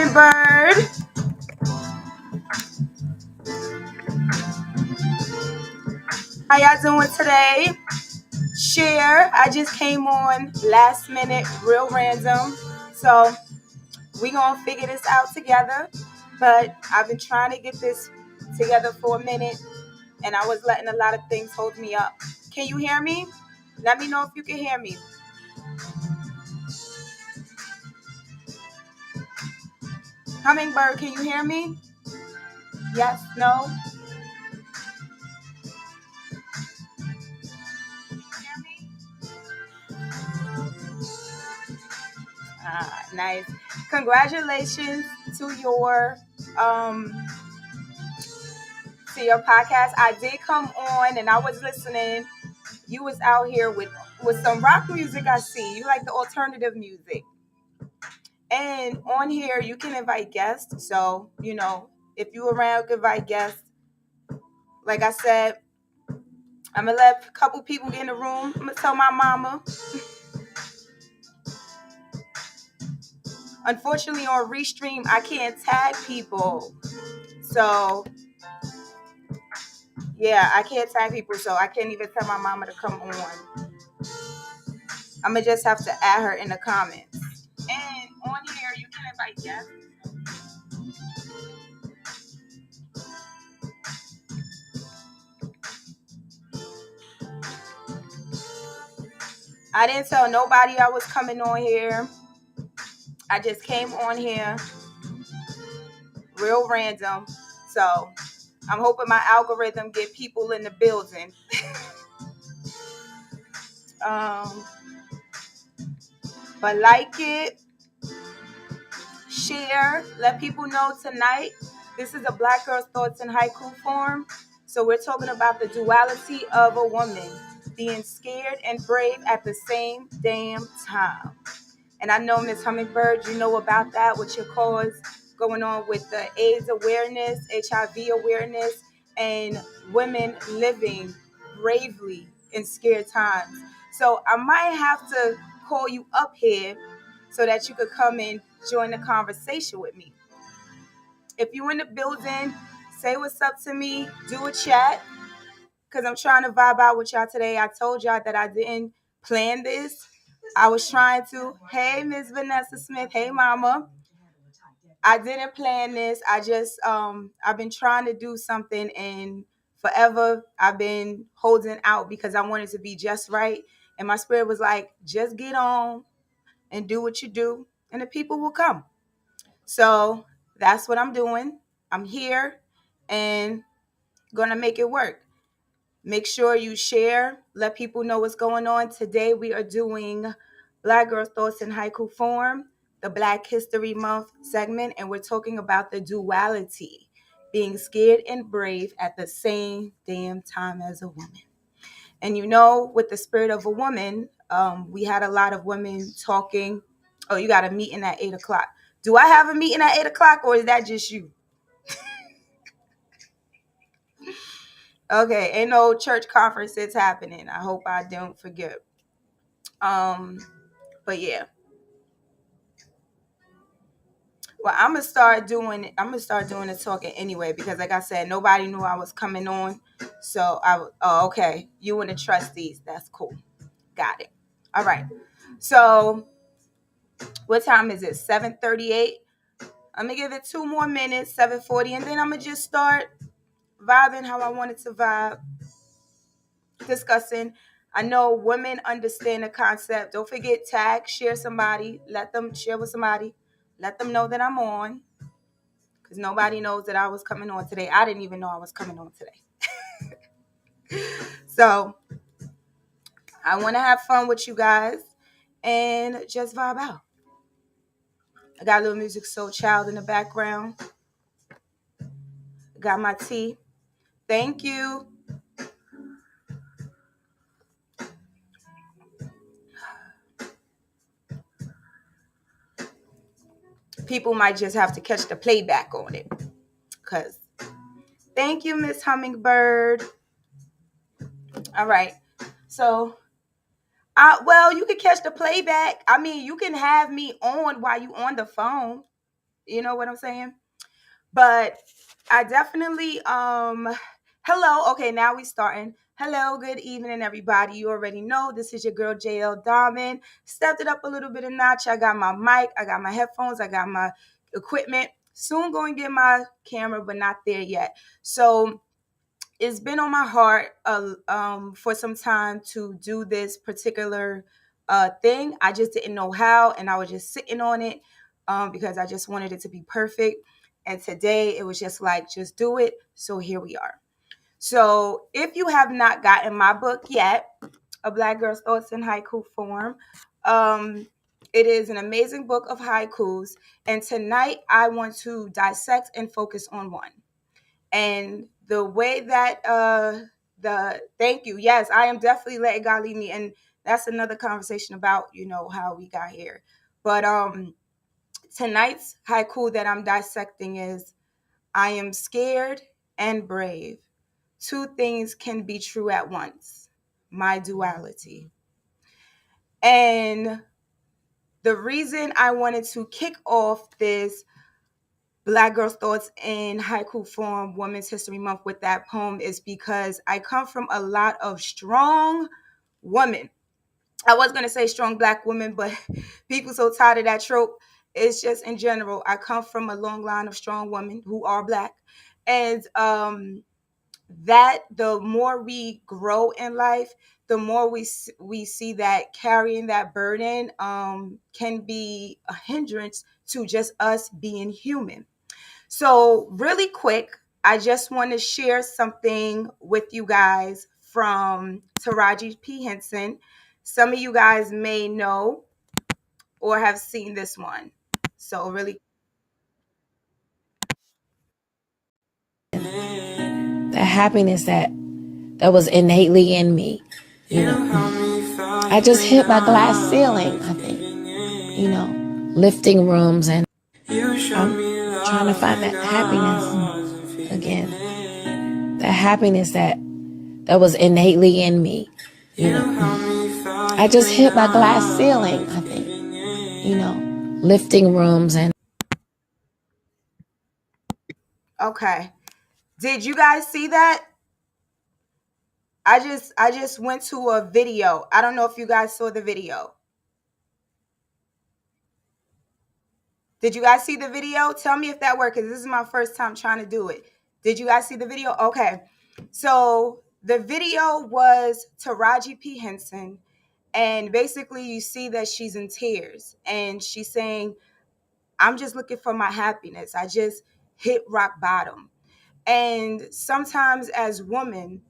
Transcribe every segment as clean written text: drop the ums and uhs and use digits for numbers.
Hummingbird. How y'all doing today? Share. I just came on last minute, real random. So we gonna figure this out together. But I've been trying to get this together for a minute, and I was letting a lot of things hold me up. Can you hear me? Let me know if you can hear me. Hummingbird, can you hear me? Yes, no? Nice. Congratulations to um your podcast. I did come on and I was listening. You was out here with some rock music. I see you like the alternative music, and on here you can invite guests. So if you around, you can invite guests. Like I said, I'm gonna let a couple people get in the room. I'm gonna tell my mama. Unfortunately, on Restream, I can't tag people. So yeah, I can't tag people, so I can't even tell my mama to come on. I'm gonna just have to add her in the comments. And on here, you can invite guests. I didn't tell nobody I was coming on here. I just came on here real random. So I'm hoping my algorithm get people in the building. But like it, share, let people know tonight. This is a Black Girl's Thoughts in Haiku form. So we're talking about the duality of a woman, being scared and brave at the same damn time. And I know, Miss Hummingbird, you know about that, with your cause going on with the AIDS awareness, HIV awareness, and women living bravely in scared times. So I might have to call you up here so that you could come and join the conversation with me. If you're in the building, say what's up to me, do a chat, because I'm trying to vibe out with y'all today. I told y'all that I didn't plan this. I was trying to. Hey, Miss Vanessa Smith. Hey, Mama. I didn't plan this. I just I've been trying to do something, and forever I've been holding out because I wanted to be just right. And my spirit was like, just get on and do what you do, and the people will come. So that's what I'm doing. I'm here and gonna make it work. Make sure you share, let people know what's going on. Today we are doing Black Girl Thoughts in Haiku form, the Black History Month segment, and we're talking about the duality, being scared and brave at the same damn time as a woman. And with the spirit of a woman, we had a lot of women talking. Oh, you got a meeting at 8:00. Do I have a meeting at 8:00, or is that just you? Okay, ain't no church conferences happening. I hope I don't forget. But yeah. Well, I'm gonna start doing the talking anyway because, like I said, nobody knew I was coming on. So okay. You and the trustees, that's cool. Got it. All right. So what time is it? 7:38. I'm gonna give it 2 more minutes, 7:40, and then I'm gonna just start vibing how I wanted to vibe, discussing. I know women understand the concept. Don't forget, tag, share somebody, let them share with somebody, let them know that I'm on, because nobody knows that I was coming on today. I didn't even know I was coming on today. So I want to have fun with you guys and just vibe out. I got a little music soul child in the background. Got my tea. Thank you. People might just have to catch the playback on it. Cause thank you, Miss Hummingbird. All right. So well, you can catch the playback. I mean, you can have me on while you on the phone. You know what I'm saying? But I definitely hello. Okay, now we starting. Hello, good evening, everybody. You already know this is your girl JL Diamond. Stepped it up a little bit of notch. I got my mic, I got my headphones, I got my equipment. Soon going to get my camera, but not there yet. So it's been on my heart for some time to do this particular thing. I just didn't know how, and I was just sitting on it because I just wanted it to be perfect. And today it was just like, just do it. So here we are. So if you have not gotten my book yet, A Black Girl's Thoughts in Haiku Form, it is an amazing book of haikus. And tonight I want to dissect and focus on one. And the way that the thank you, yes, I am definitely letting God lead me, and that's another conversation about how we got here. But tonight's haiku that I'm dissecting is, I am scared and brave. Two things can be true at once. My duality. And the reason I wanted to kick off this Black Girls Thoughts in Haiku Form Women's History Month with that poem is because I come from a lot of strong women. I was going to say strong Black women, but people so tired of that trope. It's just in general. I come from a long line of strong women who are Black. And that the more we grow in life, the more we see that carrying that burden can be a hindrance to just us being human. So, really quick, I just want to share something with you guys from Taraji P. Henson. Some of you guys may know or have seen this one. So, really, the happiness that was innately in me. I just hit my glass ceiling, I think. Lifting rooms, and I'm trying to find that happiness again. The happiness that was innately in me. I just hit my glass ceiling, I think. Lifting rooms and okay. Did you guys see that? I just went to a video. I don't know if you guys saw the video. Did you guys see the video? Tell me if that worked, because this is my first time trying to do it. Did you guys see the video? Okay. So the video was Taraji P. Henson, and basically you see that she's in tears, and she's saying, I'm just looking for my happiness. I just hit rock bottom. And sometimes as women,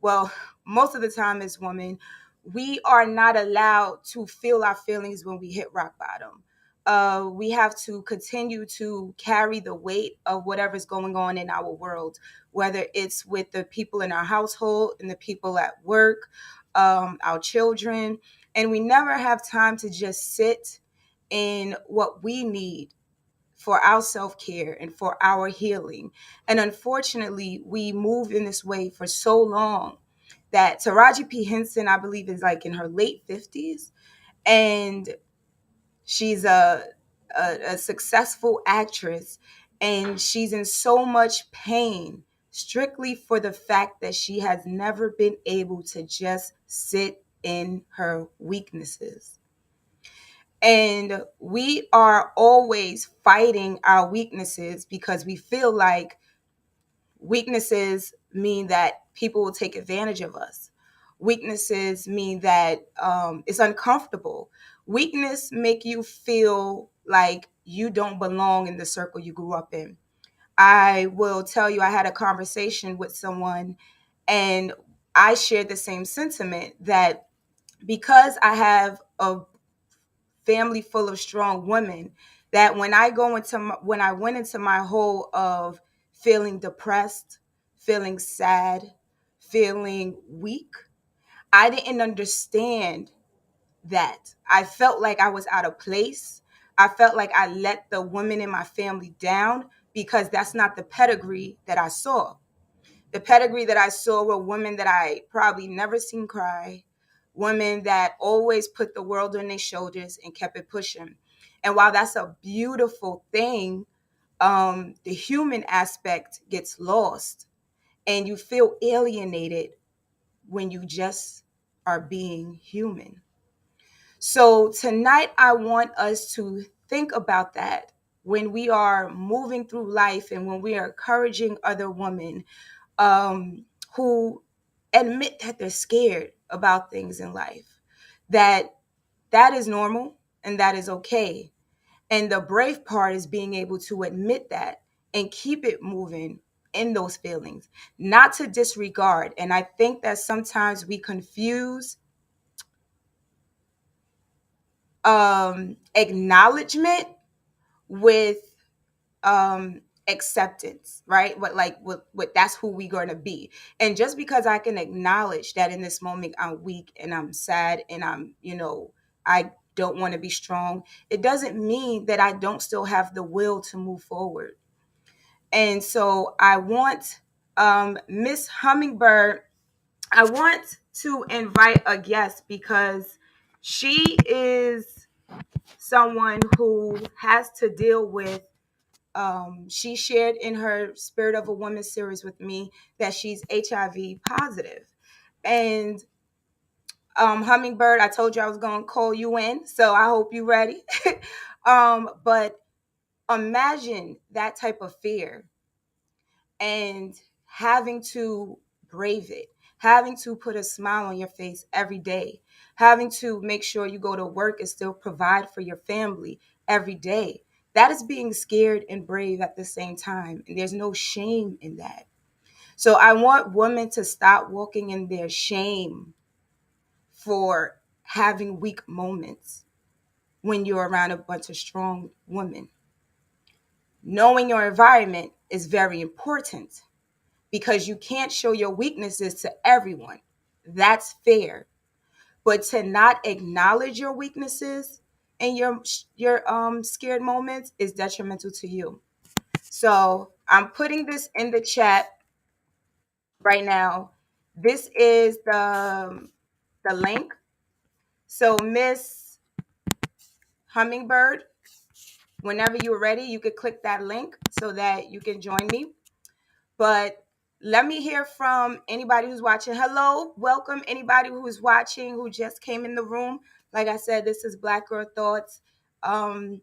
well, most of the time as women, we are not allowed to feel our feelings when we hit rock bottom. We have to continue to carry the weight of whatever's going on in our world, whether it's with the people in our household and the people at work, our children. And we never have time to just sit in what we need for our self-care and for our healing. And unfortunately, we move in this way for so long that Taraji P. Henson, I believe, is like in her late 50s. And she's a successful actress. And she's in so much pain strictly for the fact that she has never been able to just sit in her weaknesses. And we are always fighting our weaknesses because we feel like weaknesses mean that people will take advantage of us. Weaknesses mean that it's uncomfortable. Weakness make you feel like you don't belong in the circle you grew up in. I will tell you, I had a conversation with someone, and I shared the same sentiment that because I have a family full of strong women, that when I went into my hole of feeling depressed, feeling sad, feeling weak, I didn't understand that. I felt like I was out of place. I felt like I let the women in my family down because that's not the pedigree that I saw. The pedigree that I saw were women that I probably never seen cry, women that always put the world on their shoulders and kept it pushing. And while that's a beautiful thing, the human aspect gets lost, and you feel alienated when you just are being human. So tonight, I want us to think about that when we are moving through life and when we are encouraging other women who admit that they're scared about things in life, that that is normal and that is okay. And the brave part is being able to admit that and keep it moving in those feelings, not to disregard. And I think that sometimes we confuse acknowledgement with acceptance, right? What that's who we gonna be. And just because I can acknowledge that in this moment I'm weak and I'm sad and I don't want to be strong, it doesn't mean that I don't still have the will to move forward. And so I want Miss Hummingbird, I want to invite a guest because she is someone who has to deal with. She shared in her Spirit of a Woman series with me that she's HIV positive. And Hummingbird, I told you I was going to call you in, so I hope you're ready. But imagine that type of fear and having to brave it, having to put a smile on your face every day, having to make sure you go to work and still provide for your family every day. That is being scared and brave at the same time. And there's no shame in that. So I want women to stop walking in their shame for having weak moments when you're around a bunch of strong women. Knowing your environment is very important because you can't show your weaknesses to everyone. That's fair. But to not acknowledge your weaknesses and your scared moments is detrimental to you. So I'm putting this in the chat right now. This is the link. So Miss Hummingbird, whenever you're ready, you could click that link so that you can join me. But let me hear from anybody who's watching. Hello, welcome anybody who's watching who just came in the room. Like I said, this is Black Girl Thoughts. In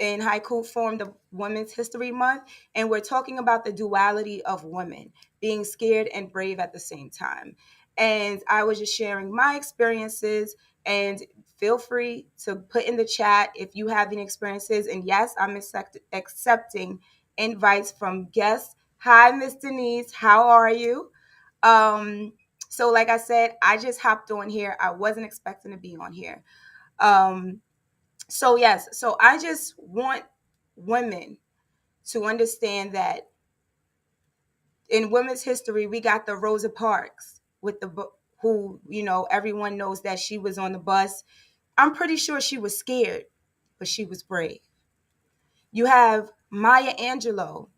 haiku form, the Women's History Month, and we're talking about the duality of women, being scared and brave at the same time. And I was just sharing my experiences, and feel free to put in the chat if you have any experiences. And yes, I'm accepting invites from guests. Hi, Miss Denise, how are you? Um, so like I said, I just hopped on here. I wasn't expecting to be on here. Um, so yes, so I just want women to understand that in women's history we got the Rosa Parks with who everyone knows that she was on the bus. I'm pretty sure she was scared, but she was brave. You have Maya Angelou,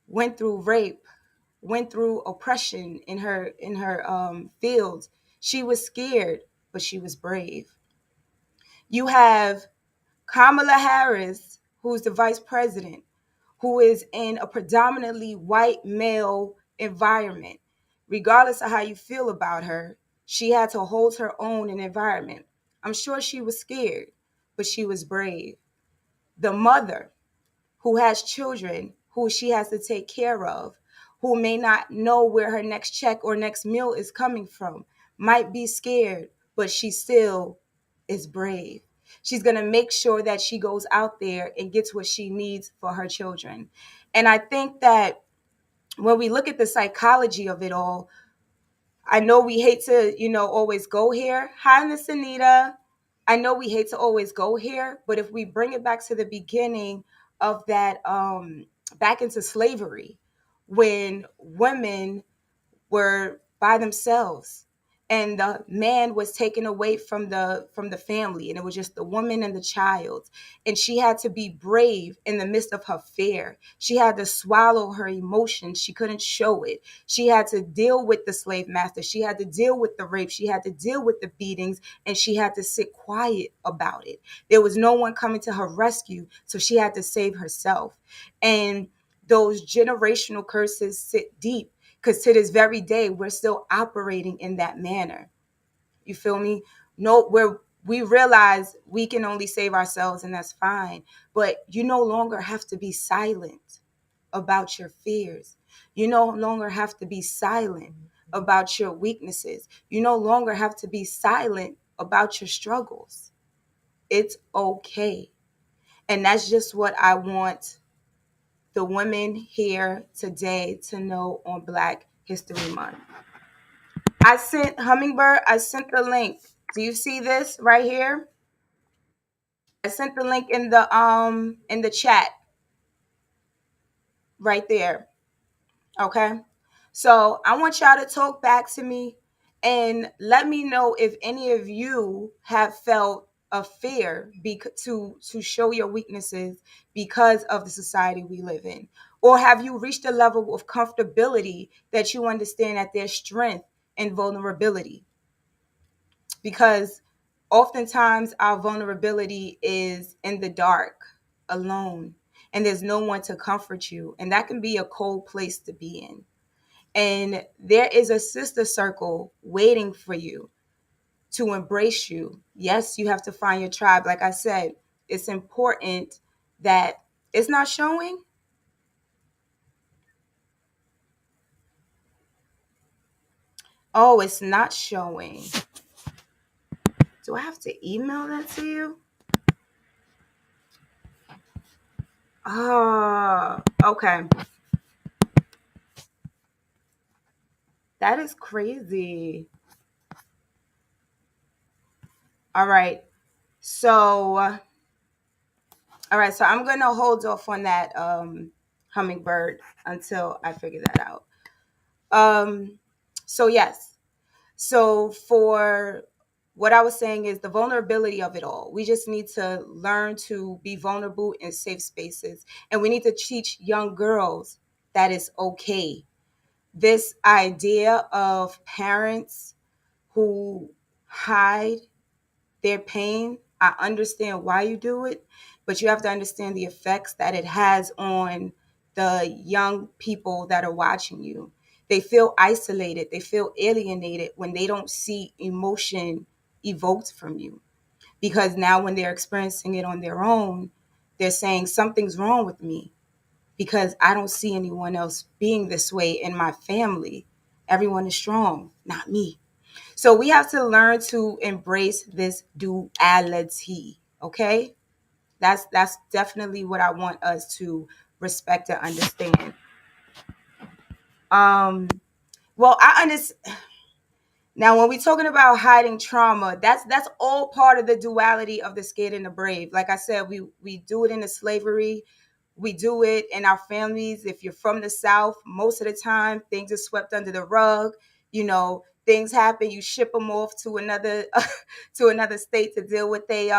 went through rape, went through oppression in her field. She was scared, but she was brave. You have Kamala Harris, who's the vice president, who is in a predominantly white male environment. Regardless of how you feel about her, she had to hold her own in environment. I'm sure she was scared, but she was brave. The mother who has children who she has to take care of, who may not know where her next check or next meal is coming from, might be scared, but she still is brave. She's going to make sure that she goes out there and gets what she needs for her children. And I think that when we look at the psychology of it all, I know we hate to, always go here. Hi, Miss Anita. I know we hate to always go here, but if we bring it back to the beginning of that, back into slavery, when women were by themselves, and the man was taken away from the family, and it was just the woman and the child, and she had to be brave in the midst of her fear. She had to swallow her emotions. She couldn't show it. She had to deal with the slave master. She had to deal with the rape. She had to deal with the beatings, and she had to sit quiet about it. There was no one coming to her rescue, so she had to save herself. And those generational curses sit deep, because to this very day, we're still operating in that manner. You feel me? No, where we realize we can only save ourselves, and that's fine. But you no longer have to be silent about your fears. You no longer have to be silent about your weaknesses. You no longer have to be silent about your struggles. It's okay. And that's just what I want the women here today to know on Black History Month. I sent Hummingbird, I sent the link. Do you see this right here? I sent the link in the chat right there. Okay? So, I want y'all to talk back to me and let me know if any of you have felt a fear to show your weaknesses because of the society we live in. Or have you reached a level of comfortability that you understand that there's strength and vulnerability? Because oftentimes our vulnerability is in the dark, alone, and there's no one to comfort you. And that can be a cold place to be in. And there is a sister circle waiting for you to embrace you. Yes, you have to find your tribe. Like I said, it's important that it's not showing. Oh, it's not showing. Do I have to email that to you? Oh, okay. That is crazy. All right. So, all right. So I'm going to hold off on that hummingbird until I figure that out. Um, so, yes. So, for what I was saying is the vulnerability of it all. We just need to learn to be vulnerable in safe spaces. And we need to teach young girls that it's okay. This idea of parents who hide their pain. I understand why you do it, but you have to understand the effects that it has on the young people that are watching you. They feel isolated, they feel alienated when they don't see emotion evoked from you. Because now, when they're experiencing it on their own, they're saying something's wrong with me because I don't see anyone else being this way in my family. Everyone is strong, not me. So we have to learn to embrace this duality. Okay, that's definitely what I want us to respect and understand. Um, well, I understand. Now, when we're talking about hiding trauma, that's all part of the duality of the scared and the brave. Like I said, we do it in the slavery, we do it in our families. If you're from the South, most of the time things are swept under the rug. Things happen. You ship them off to another to another state to deal with their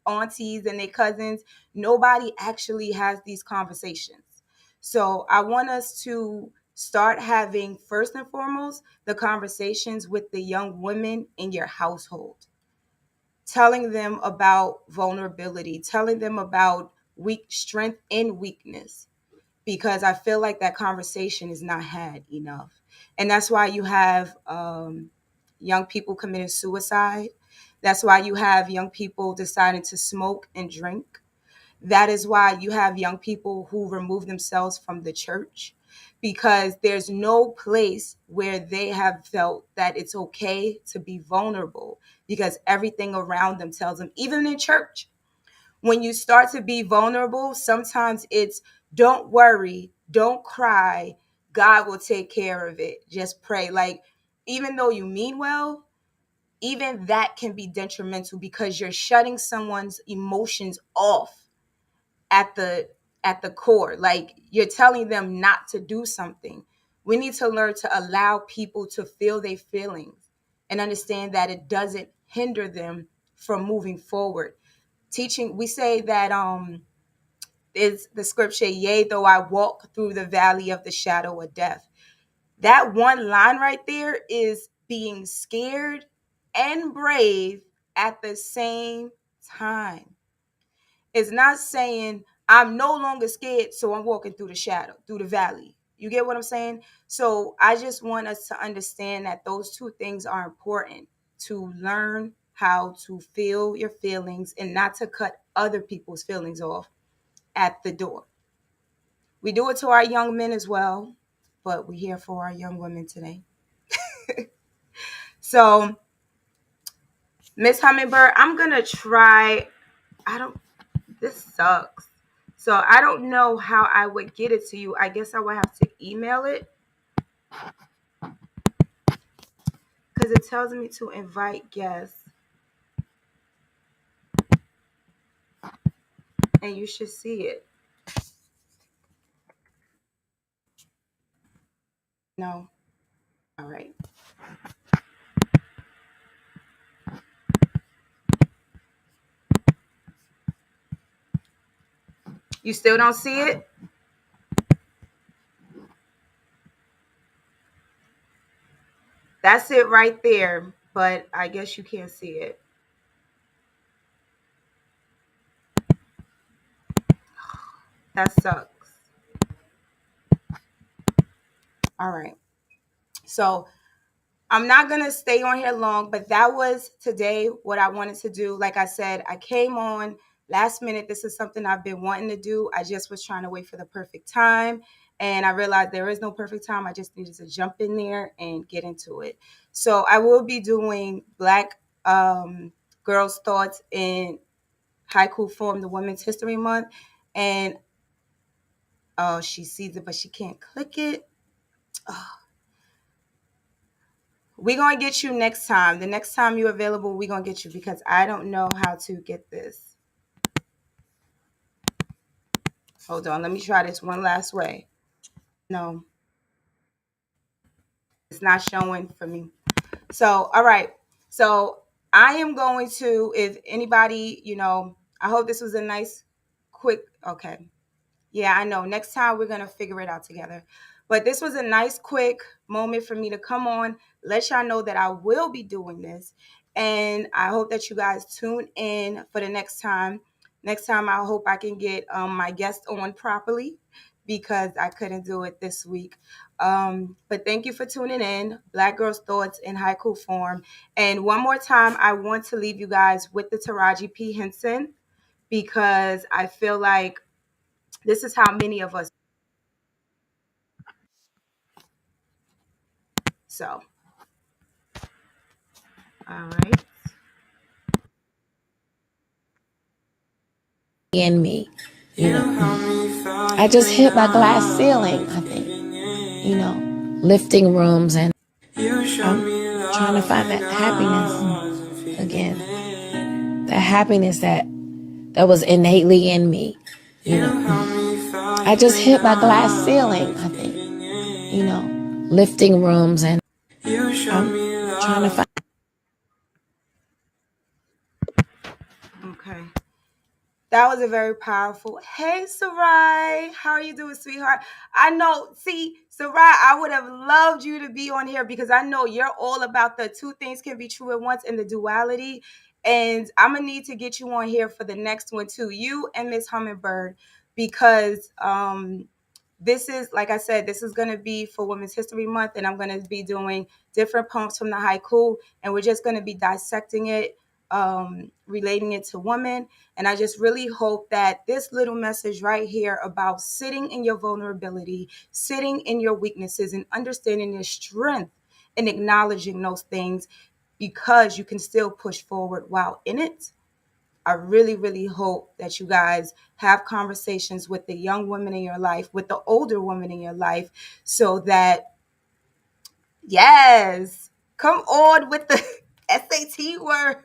aunties and their cousins. Nobody actually has these conversations. So I want us to start having, first and foremost, the conversations with the young women in your household, telling them about vulnerability, telling them about weak strength and weakness, because I feel like that conversation is not had enough. And that's why you have young people committing suicide. That's why you have young people deciding to smoke and drink. That is why you have young people who remove themselves from the church, because there's no place where they have felt that it's okay to be vulnerable, because everything around them tells them, even in church, when you start to be vulnerable, sometimes it's don't worry, don't cry, God will take care of it. Just pray. Like, even though you mean well, even that can be detrimental because you're shutting someone's emotions off at the core. Like, you're telling them not to do something. We need to learn to allow people to feel their feelings and understand that it doesn't hinder them from moving forward. Teaching, we say that is the scripture, yea, though I walk through the valley of the shadow of death. That one line right there is being scared and brave at the same time. It's not saying I'm no longer scared, so I'm walking through the shadow, through the valley. You get what I'm saying? So I just want us to understand that those two things are important, to learn how to feel your feelings and not to cut other people's feelings off at the door. We do it to our young men as well, but we're here for our young women today. So, Miss Hummingbird, I'm going to try. I don't, this sucks. So I don't know how I would get it to you. I guess I would have to email it because it tells me to invite guests. And you should see it. No. All right. You still don't see it? That's it right there. But I guess you can't see it. That sucks. All right. So I'm not going to stay on here long, but that was today what I wanted to do. Like I said, I came on last minute. This is something I've been wanting to do. I just was trying to wait for the perfect time. And I realized there is no perfect time. I just needed to jump in there and get into it. So I will be doing Black girls' thoughts in haiku form, the Women's History Month. And oh, she sees it, but she can't click it. Oh, we're going to get you next time. The next time you're available, we're going to get you because I don't know how to get this. Hold on. Let me try this one last way. No, it's not showing for me. So, all right. So I am going to, if anybody, I hope this was a nice, quick, okay. Yeah, I know. Next time we're going to figure it out together. But this was a nice, quick moment for me to come on, let y'all know that I will be doing this. And I hope that you guys tune in for the next time. Next time, I hope I can get my guest on properly because I couldn't do it this week. But thank you for tuning in. Black Girls Thoughts in haiku form. And one more time, I want to leave you guys with the Taraji P. Henson because I feel like this is how many of us. So, all right. In me, I just hit my glass ceiling, I think, lifting rooms, and I'm trying to find that happiness again. That happiness that was innately in me. I just hit my glass ceiling, I think, lifting rooms, and I'm trying to find. Okay. That was a very powerful. Hey, Sarai, how are you doing, sweetheart? I know, see, Sarai, I would have loved you to be on here because I know you're all about the two things can be true at once and the duality. And I'm gonna need to get you on here for the next one too, you and Miss Hummingbird, because this is, like I said, this is going to be for Women's History Month, and I'm going to be doing different poems from the haiku, and we're just going to be dissecting it, relating it to women. And I just really hope that this little message right here about sitting in your vulnerability, sitting in your weaknesses, and understanding your strength and acknowledging those things because you can still push forward while in it. I really, really hope that you guys have conversations with the young women in your life, with the older women in your life, so that, yes, come on with the SAT word,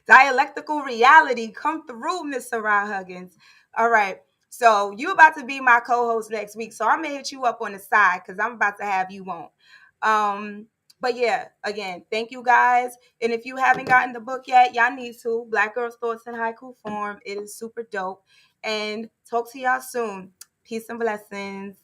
dialectical reality. Come through, Miss Sarah Huggins. All right. So you about to be my co-host next week. So I'm gonna hit you up on the side because I'm about to have you on. But yeah, again, thank you guys. And if you haven't gotten the book yet, y'all need to. Black Girls Thoughts in Haiku Form. It is super dope. And talk to y'all soon. Peace and blessings.